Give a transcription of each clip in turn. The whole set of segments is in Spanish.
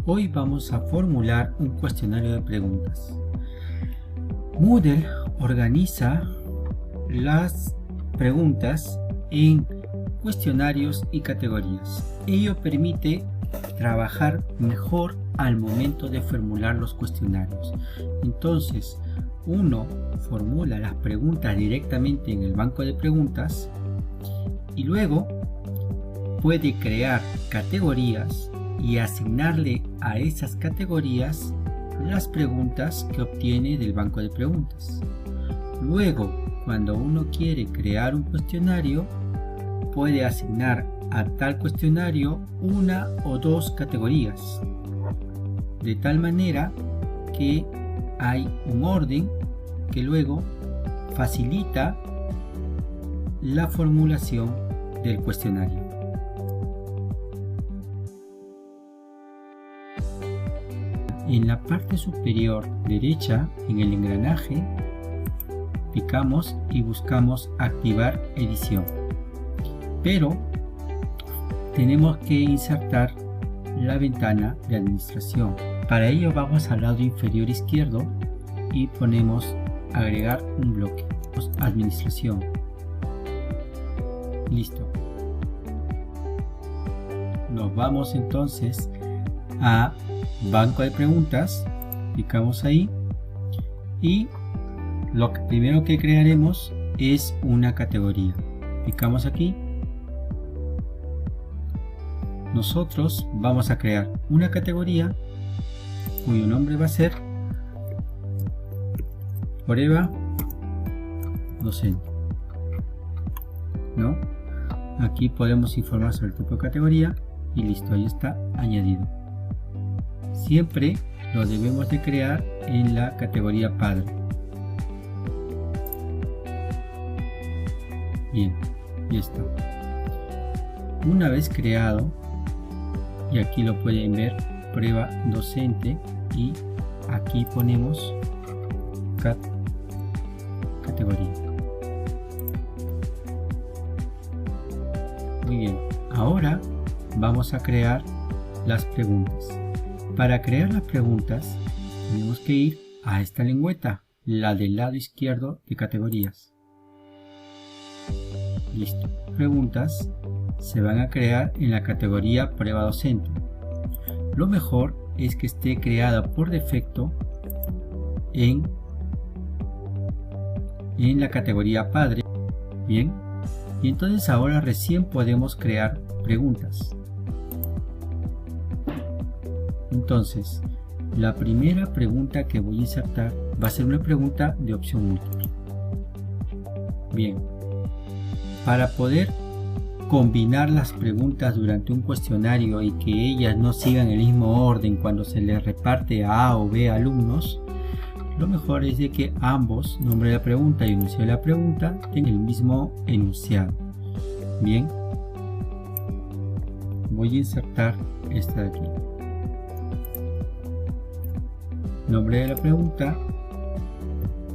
Hoy vamos a formular un cuestionario de preguntas. Moodle organiza las preguntas en cuestionarios y categorías. Ello permite trabajar mejor al momento de formular los cuestionarios. Entonces, uno formula las preguntas directamente en el banco de preguntas y luego puede crear categorías y asignarle a esas categorías las preguntas que obtiene del banco de preguntas. Luego, cuando uno quiere crear un cuestionario, puede asignar a tal cuestionario una o dos categorías, de tal manera que hay un orden que luego facilita la formulación del cuestionario. En la parte superior derecha, en el engranaje, picamos y buscamos activar edición. Pero tenemos que insertar la ventana de administración. Para ello vamos al lado inferior izquierdo y ponemos agregar un bloque. Administración. Listo. Nos vamos entonces a banco de preguntas, picamos ahí y lo primero que crearemos es una categoría. Picamos aquí. Nosotros vamos a crear una categoría cuyo nombre va a ser prueba docente, ¿no? Aquí podemos informar sobre el tipo de categoría y listo, ahí está añadido. Siempre lo debemos de crear en la categoría padre. Bien, ya está. Una vez creado, y aquí lo pueden ver, prueba docente, y aquí ponemos categoría. Muy bien, ahora vamos a crear las preguntas. Para crear las preguntas tenemos que ir a esta lengüeta, la del lado izquierdo de categorías. Listo. Preguntas se van a crear en la categoría prueba docente. Lo mejor es que esté creada por defecto en la categoría padre. Bien. Y entonces ahora recién podemos crear preguntas. Entonces, la primera pregunta que voy a insertar va a ser una pregunta de opción múltiple. Bien, para poder combinar las preguntas durante un cuestionario y que ellas no sigan el mismo orden cuando se les reparte a A o B alumnos, lo mejor es de que ambos, nombre de la pregunta y enunciado de la pregunta, tengan el mismo enunciado. Bien, voy a insertar esta de aquí. Nombre de la pregunta,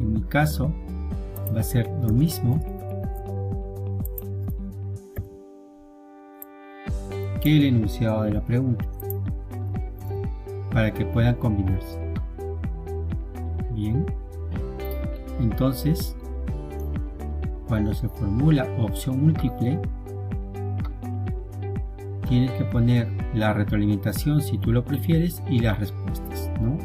en mi caso va a ser lo mismo que el enunciado de la pregunta para que puedan combinarse. Bien, entonces cuando se formula opción múltiple tienes que poner la retroalimentación si tú lo prefieres y las respuestas, ¿no?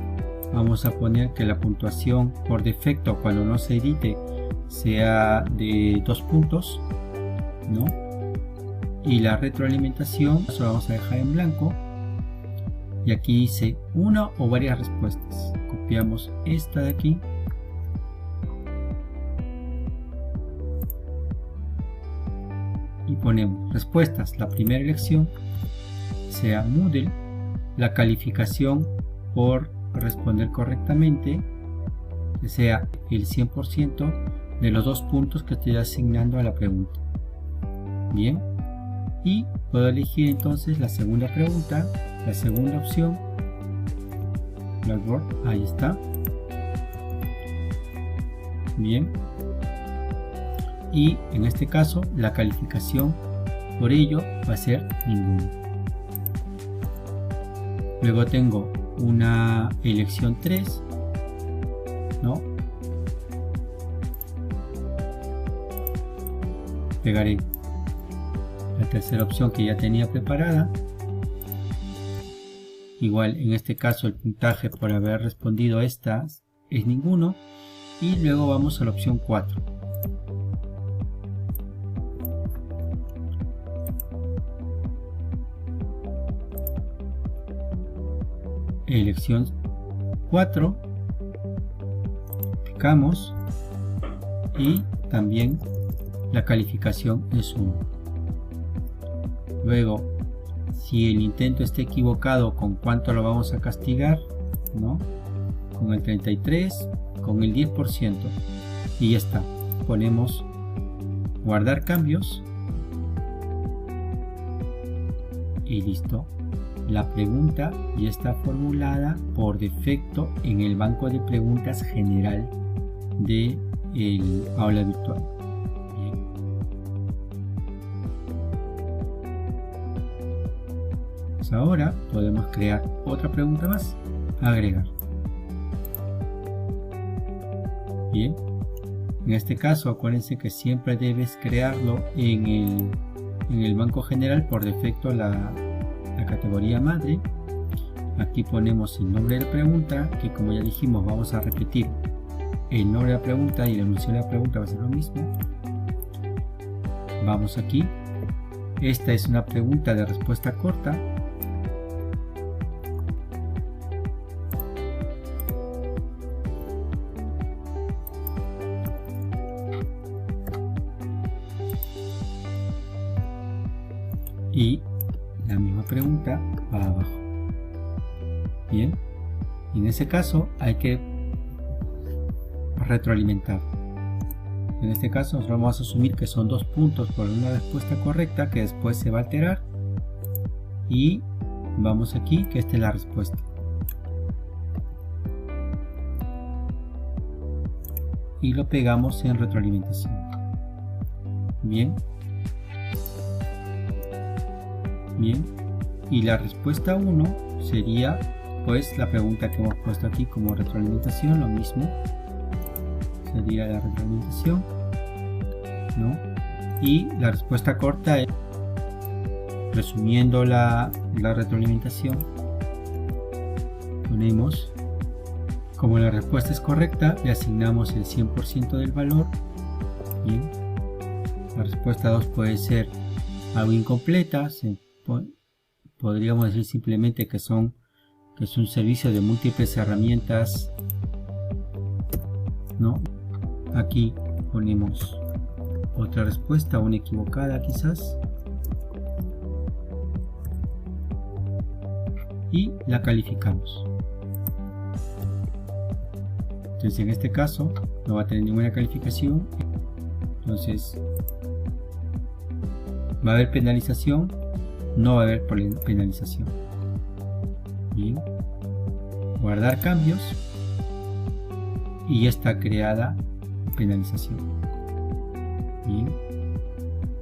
Vamos a poner que la puntuación por defecto cuando no se edite sea de 2 puntos, ¿no? Y la retroalimentación lo vamos a dejar en blanco. Y aquí dice una o varias respuestas. Copiamos esta de aquí. Y ponemos respuestas. La primera elección sea Moodle. La calificación por responder correctamente, que sea el 100% de los 2 puntos que estoy asignando a la pregunta. Bien, y puedo elegir entonces la segunda pregunta, la segunda opción, Blackboard, ahí está. Bien, y en este caso la calificación por ello va a ser ninguno. Luego tengo una elección 3, ¿no? Pegaré la tercera opción que ya tenía preparada. Igual en este caso el puntaje por haber respondido a estas es ninguno. Y luego vamos a la opción 4. Elección 4, picamos y también la calificación es 1. Luego, si el intento está equivocado, ¿con cuánto lo vamos a castigar? ¿No? Con el 33, con el 10%, y ya está. Ponemos guardar cambios y listo. La pregunta ya está formulada por defecto en el banco de preguntas general del aula virtual. Bien. Pues ahora podemos crear otra pregunta más. Agregar. Bien. En este caso, acuérdense que siempre debes crearlo en el banco general por defecto la categoría madre. Aquí ponemos el nombre de la pregunta, que como ya dijimos vamos a repetir el nombre de la pregunta y la enunciación de la pregunta va a ser lo mismo. Vamos aquí, esta es una pregunta de respuesta corta. Y la misma pregunta va abajo. Bien, y en ese caso hay que retroalimentar. En este caso nosotros vamos a asumir que son 2 puntos por una respuesta correcta que después se va a alterar, y vamos aquí que esta es la respuesta. Y lo pegamos en retroalimentación. Bien. Bien, y la respuesta 1 sería pues la pregunta que hemos puesto aquí como retroalimentación, lo mismo sería la retroalimentación, ¿no? Y la respuesta corta es, resumiendo la retroalimentación, ponemos como la respuesta es correcta, le asignamos el 100% del valor. Bien, la respuesta 2 puede ser algo incompleta, podríamos decir simplemente que es un servicio de múltiples herramientas, ¿no? Aquí ponemos otra respuesta, una equivocada quizás, y la calificamos. Entonces en este caso no va a tener ninguna calificación, entonces va a haber penalización, no va a haber penalización. Bien, guardar cambios y ya está creada penalización. Bien,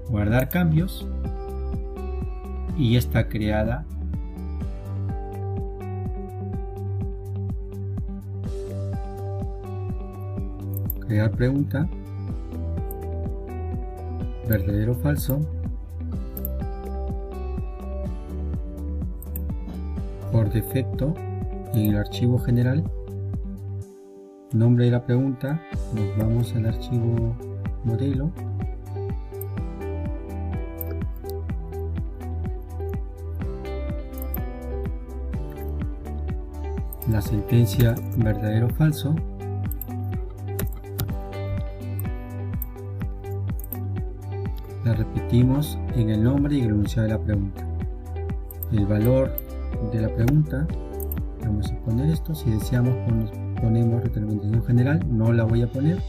guardar cambios y ya está creada crear pregunta, verdadero o falso. Por defecto en el archivo general, nombre de la pregunta, nos vamos al archivo modelo, la sentencia verdadero o falso, la repetimos en el nombre y el enunciado de la pregunta, el valor de la pregunta, vamos a poner esto, si deseamos ponemos retroalimentación general, no la voy a poner.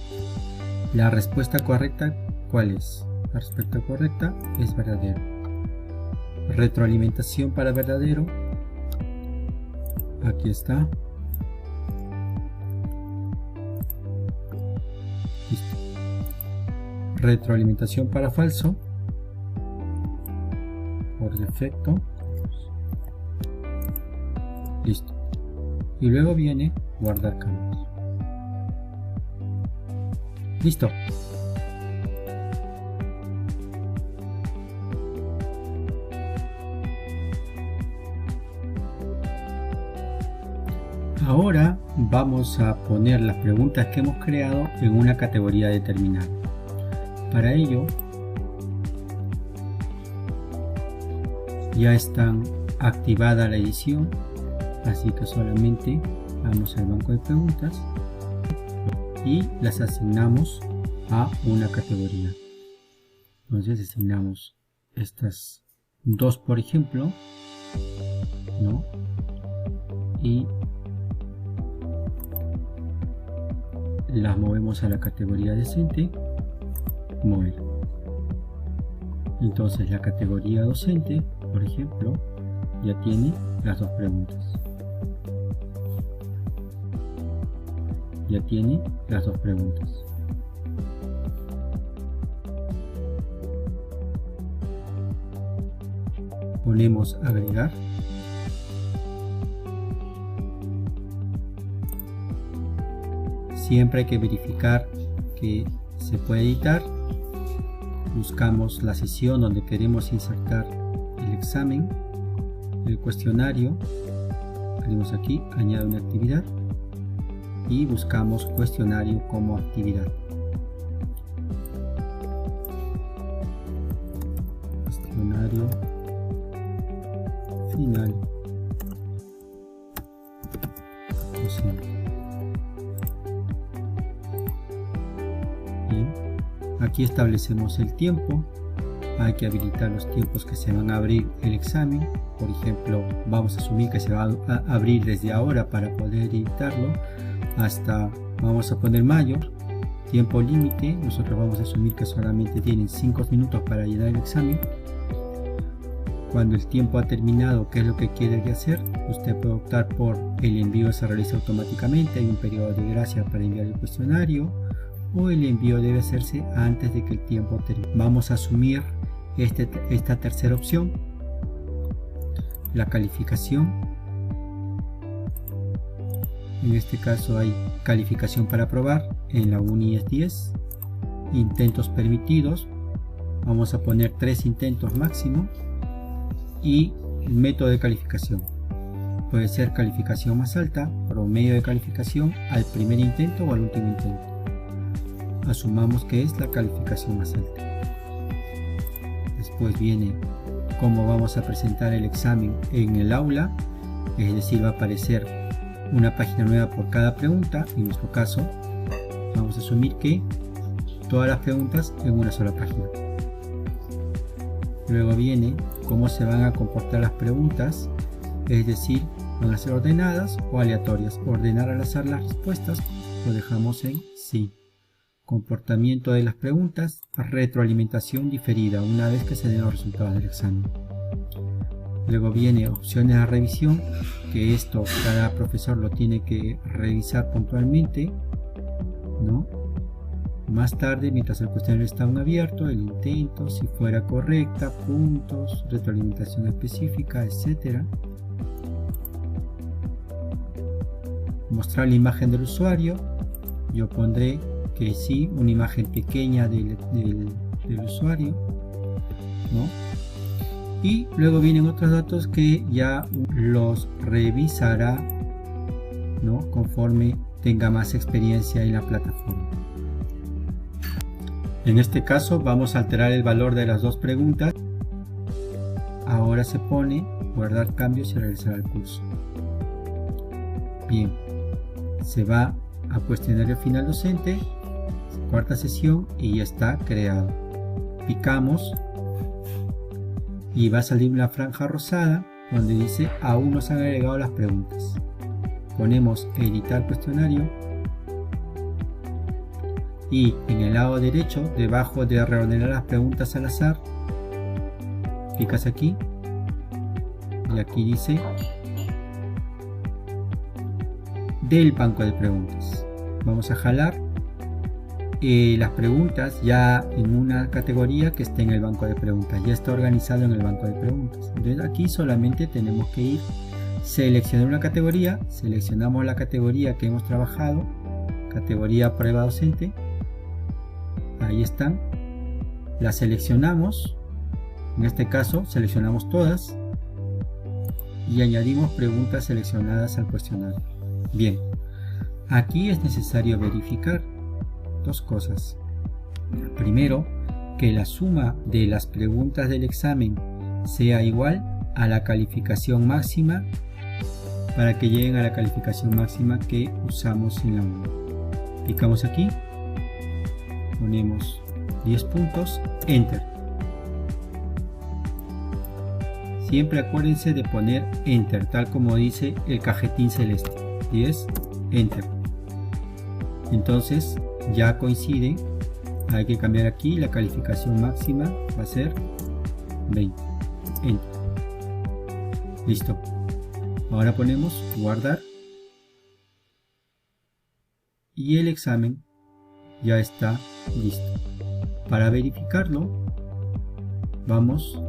La respuesta correcta, ¿cuál es? La respuesta correcta es verdadero. Retroalimentación para verdadero, aquí está. Listo. Retroalimentación para falso, por defecto. Listo. Y luego viene guardar cambios. Listo. Ahora vamos a poner las preguntas que hemos creado en una categoría determinada. Para ello, ya están activada la edición, así que solamente vamos al banco de preguntas y las asignamos a una categoría. Entonces asignamos estas dos, por ejemplo, ¿no? Y las movemos a la categoría docente, mover. Entonces la categoría docente, por ejemplo, ya tiene las dos preguntas. Ya tiene las dos preguntas. Ponemos agregar. Siempre hay que verificar que se puede editar. Buscamos la sesión donde queremos insertar el examen, el cuestionario. Ponemos aquí, añade una actividad y buscamos cuestionario como actividad. Cuestionario final. Bien. Aquí establecemos el tiempo. Hay que habilitar los tiempos que se van a abrir el examen. Por ejemplo, vamos a asumir que se va a abrir desde ahora para poder editarlo hasta, vamos a poner mayo. Tiempo límite, nosotros vamos a asumir que solamente tienen 5 minutos para llenar el examen. Cuando el tiempo ha terminado, ¿qué es lo que quiere hacer? Usted puede optar por el envío se realiza automáticamente, hay un periodo de gracia para enviar el cuestionario, o el envío debe hacerse antes de que el tiempo termine. Vamos a asumir esta tercera opción, la calificación. En este caso hay calificación para aprobar en la UNI es 10, intentos permitidos, vamos a poner 3 intentos máximo, y el método de calificación puede ser calificación más alta, promedio de calificación al primer intento o al último intento. Asumamos que es la calificación más alta. Después viene cómo vamos a presentar el examen en el aula, es decir, va a aparecer una página nueva por cada pregunta. En nuestro caso vamos a asumir que todas las preguntas en una sola página. Luego viene cómo se van a comportar las preguntas, es decir, van a ser ordenadas o aleatorias. Ordenar al azar las respuestas lo dejamos en sí. Comportamiento de las preguntas, retroalimentación diferida una vez que se den los resultados del examen. Luego viene opciones de revisión, que esto cada profesor lo tiene que revisar puntualmente, ¿no? Más tarde, mientras el cuestionario está aún abierto, el intento, si fuera correcta, puntos, retroalimentación específica, etc. Mostrar la imagen del usuario. Yo pondré que sí, una imagen pequeña del usuario, ¿no? Y luego vienen otros datos que ya los revisará, ¿no? Conforme tenga más experiencia en la plataforma. En este caso vamos a alterar el valor de las dos preguntas. Ahora se pone guardar cambios y regresar al curso. Bien, se va a cuestionario final docente, cuarta sesión, y ya está creado. Picamos y va a salir una franja rosada donde dice aún no se han agregado las preguntas. Ponemos editar cuestionario y en el lado derecho, debajo de reordenar las preguntas al azar, picas aquí y aquí dice del banco de preguntas. Vamos a jalar las preguntas ya en una categoría que esté en el banco de preguntas, ya está organizado en el banco de preguntas. Entonces aquí solamente tenemos que ir seleccionar una categoría, seleccionamos la categoría que hemos trabajado, categoría prueba docente, ahí están, la seleccionamos, en este caso seleccionamos todas y añadimos preguntas seleccionadas al cuestionario. Bien, aquí es necesario verificar dos cosas. Primero, que la suma de las preguntas del examen sea igual a la calificación máxima para que lleguen a la calificación máxima que usamos en la 1. Picamos aquí, ponemos 10 puntos, Enter. Siempre acuérdense de poner Enter, tal como dice el cajetín celeste. 10, Enter. Entonces ya coinciden. Hay que cambiar aquí, la calificación máxima va a ser 20. Enter. Listo. Ahora ponemos guardar. Y el examen ya está listo. Para verificarlo, vamos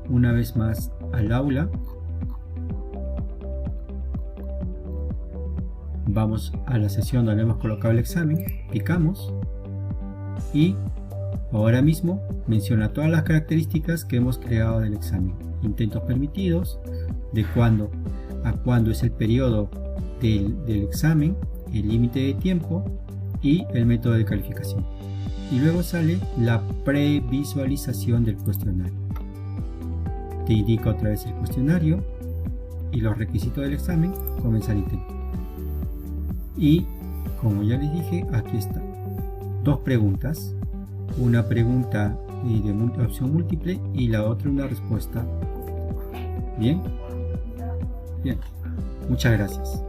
una vez más al aula. Vamos a la sesión donde hemos colocado el examen. Picamos. Y ahora mismo menciona todas las características que hemos creado del examen. Intentos permitidos, de cuándo a cuándo es el periodo del examen, el límite de tiempo y el método de calificación. Y luego sale la previsualización del cuestionario. Te indica otra vez el cuestionario y los requisitos del examen, comenzar intento. Y como ya les dije, aquí está. Dos preguntas, una pregunta de opción múltiple y la otra una respuesta. Bien, muchas gracias.